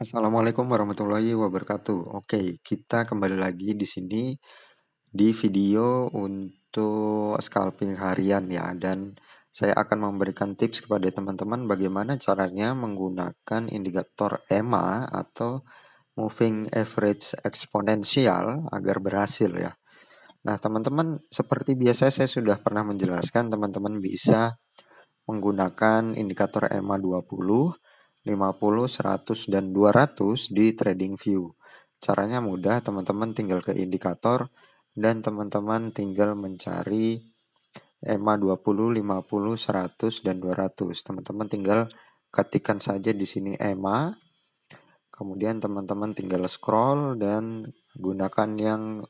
Assalamualaikum warahmatullahi wabarakatuh. Oke, kita kembali lagi di sini di video untuk scalping harian ya, dan saya akan memberikan tips kepada teman-teman bagaimana caranya menggunakan indikator EMA atau Moving Average Exponential agar berhasil ya. Nah, teman-teman, seperti biasa saya sudah pernah menjelaskan, teman-teman bisa menggunakan indikator EMA 20, 50, 100, dan 200 di TradingView. Caranya mudah, teman-teman tinggal ke indikator dan teman-teman tinggal mencari EMA 20, 50, 100, dan 200. Teman-teman tinggal ketikkan saja di sini EMA, kemudian teman-teman tinggal scroll dan gunakan yang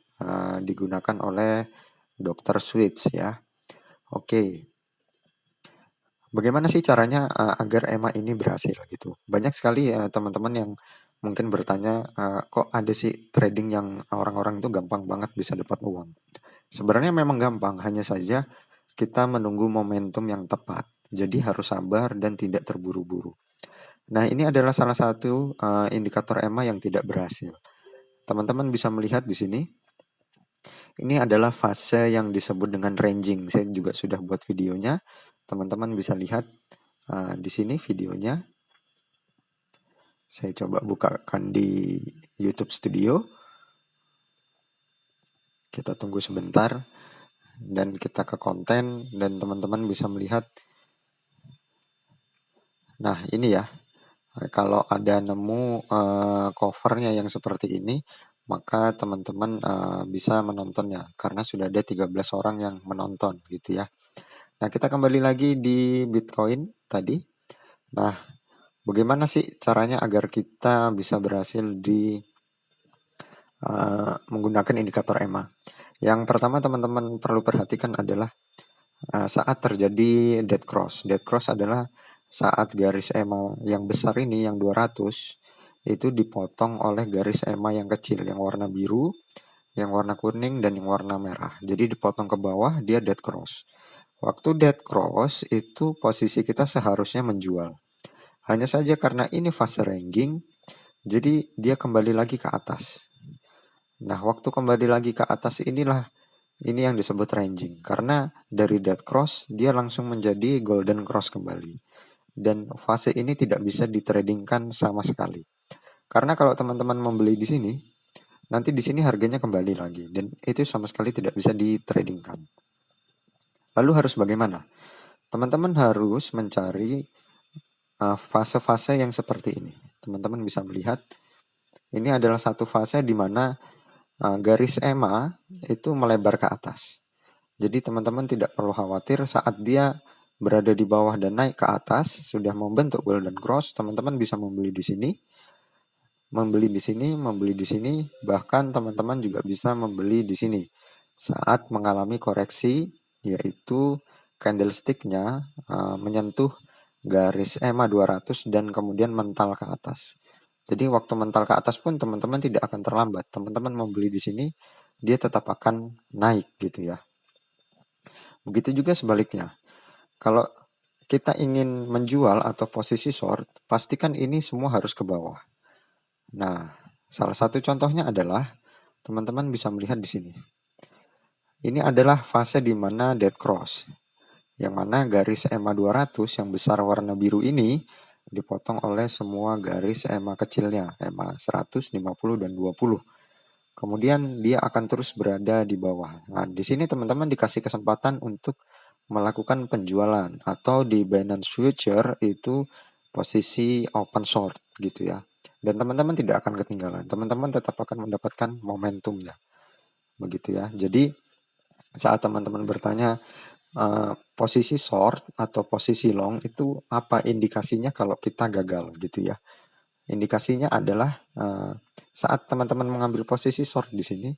digunakan oleh Dr. Switch ya. Oke. Bagaimana sih caranya agar EMA ini berhasil gitu? Banyak sekali teman-teman yang mungkin bertanya, kok ada sih trading yang orang-orang itu gampang banget bisa dapat uang? Sebenarnya memang gampang, hanya saja kita menunggu momentum yang tepat. Jadi harus sabar dan tidak terburu-buru. Nah, ini adalah salah satu indikator EMA yang tidak berhasil. Teman-teman bisa melihat di sini, ini adalah fase yang disebut dengan ranging. Saya juga sudah buat videonya. Teman-teman bisa lihat di sini videonya. Saya coba bukakan di YouTube Studio. Kita tunggu sebentar dan kita ke konten dan teman-teman bisa melihat. Nah, ini ya. Kalau ada nemu covernya yang seperti ini, maka teman-teman bisa menontonnya karena sudah ada 13 orang yang menonton gitu ya. Nah, kita kembali lagi di Bitcoin tadi. Nah, bagaimana sih caranya agar kita bisa berhasil di menggunakan indikator EMA? Yang pertama teman-teman perlu perhatikan adalah saat terjadi dead cross. Dead cross adalah saat garis EMA yang besar ini, yang 200, itu dipotong oleh garis EMA yang kecil, yang warna biru, yang warna kuning, dan yang warna merah. Jadi dipotong ke bawah, dia dead cross. Waktu dead cross itu posisi kita seharusnya menjual. Hanya saja karena ini fase ranging, jadi dia kembali lagi ke atas. Nah, waktu kembali lagi ke atas inilah ini yang disebut ranging. Karena dari dead cross dia langsung menjadi golden cross kembali. Dan fase ini tidak bisa ditradingkan sama sekali. Karena kalau teman-teman membeli di sini, nanti di sini harganya kembali lagi dan itu sama sekali tidak bisa ditradingkan. Lalu harus bagaimana? Teman-teman harus mencari fase-fase yang seperti ini. Teman-teman bisa melihat ini adalah satu fase di mana garis EMA itu melebar ke atas. Jadi teman-teman tidak perlu khawatir saat dia berada di bawah dan naik ke atas, sudah membentuk golden cross, teman-teman bisa membeli di sini, membeli di sini, membeli di sini, bahkan teman-teman juga bisa membeli di sini saat mengalami koreksi, yaitu candlestick-nya menyentuh garis EMA 200 dan kemudian mental ke atas. Jadi waktu mental ke atas pun teman-teman tidak akan terlambat. Teman-teman membeli di sini, dia tetap akan naik gitu ya. Begitu juga sebaliknya. Kalau kita ingin menjual atau posisi short, pastikan ini semua harus ke bawah. Nah, salah satu contohnya adalah teman-teman bisa melihat di sini. Ini adalah fase di mana dead cross, yang mana garis EMA 200 yang besar warna biru ini dipotong oleh semua garis EMA kecilnya, EMA 100, 50, dan 20. Kemudian dia akan terus berada di bawah. Nah, di sini teman-teman dikasih kesempatan untuk melakukan penjualan atau di Binance Future itu posisi open short gitu ya. Dan teman-teman tidak akan ketinggalan. Teman-teman tetap akan mendapatkan momentumnya. Begitu ya. Jadi saat teman-teman bertanya posisi short atau posisi long itu apa indikasinya kalau kita gagal gitu ya. Indikasinya adalah saat teman-teman mengambil posisi short di sini,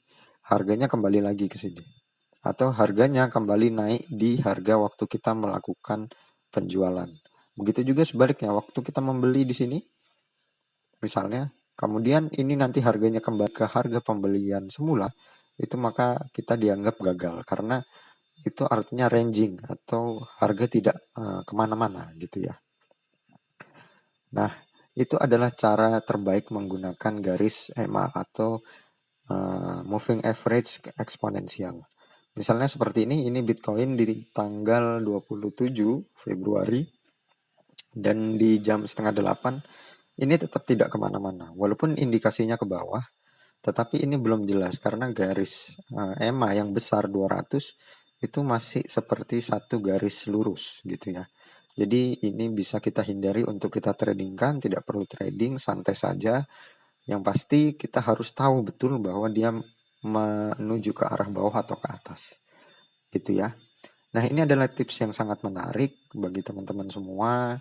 harganya kembali lagi ke sini. Atau harganya kembali naik di harga waktu kita melakukan penjualan. Begitu juga sebaliknya, waktu kita membeli di sini, misalnya, kemudian ini nanti harganya kembali ke harga pembelian semula, itu maka kita dianggap gagal. Karena itu artinya ranging atau harga tidak kemana-mana gitu ya. Nah, Itu adalah cara terbaik menggunakan garis EMA atau moving average eksponensial. Misalnya seperti ini Bitcoin di tanggal 27 Februari dan di jam setengah 8 ini tetap tidak kemana-mana. Walaupun indikasinya ke bawah, tetapi ini belum jelas karena garis EMA yang besar 200 itu masih seperti satu garis lurus gitu ya. Jadi ini bisa kita hindari untuk kita tradingkan, tidak perlu trading, santai saja. Yang pasti kita harus tahu betul bahwa dia menuju ke arah bawah atau ke atas. Gitu ya. Nah, ini adalah tips yang sangat menarik bagi teman-teman semua.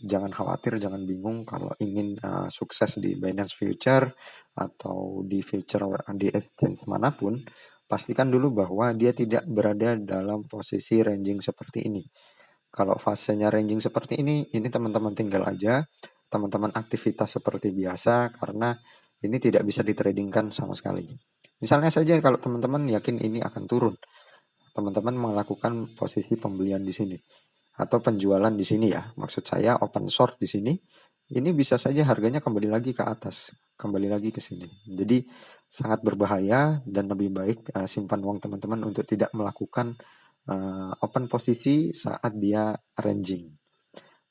Jangan khawatir, jangan bingung kalau ingin sukses di Binance Future atau di future di exchange manapun. Pastikan dulu bahwa dia tidak berada dalam posisi ranging seperti ini. Kalau fasenya ranging seperti ini teman-teman tinggal aja, teman-teman aktivitas seperti biasa karena ini tidak bisa ditradingkan sama sekali. Misalnya saja kalau teman-teman yakin ini akan turun, teman-teman melakukan posisi pembelian di sini atau penjualan di sini ya. Maksud saya open short di sini. Ini bisa saja harganya kembali lagi ke atas, kembali lagi ke sini. Jadi sangat berbahaya dan lebih baik simpan uang teman-teman untuk tidak melakukan open posisi saat dia ranging.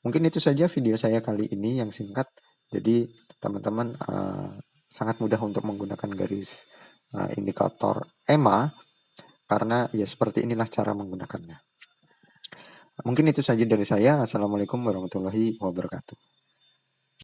Mungkin itu saja video saya kali ini yang singkat. Jadi teman-teman sangat mudah untuk menggunakan garis indikator EMA karena ya seperti inilah cara menggunakannya. Mungkin itu saja dari saya. Assalamualaikum warahmatullahi wabarakatuh.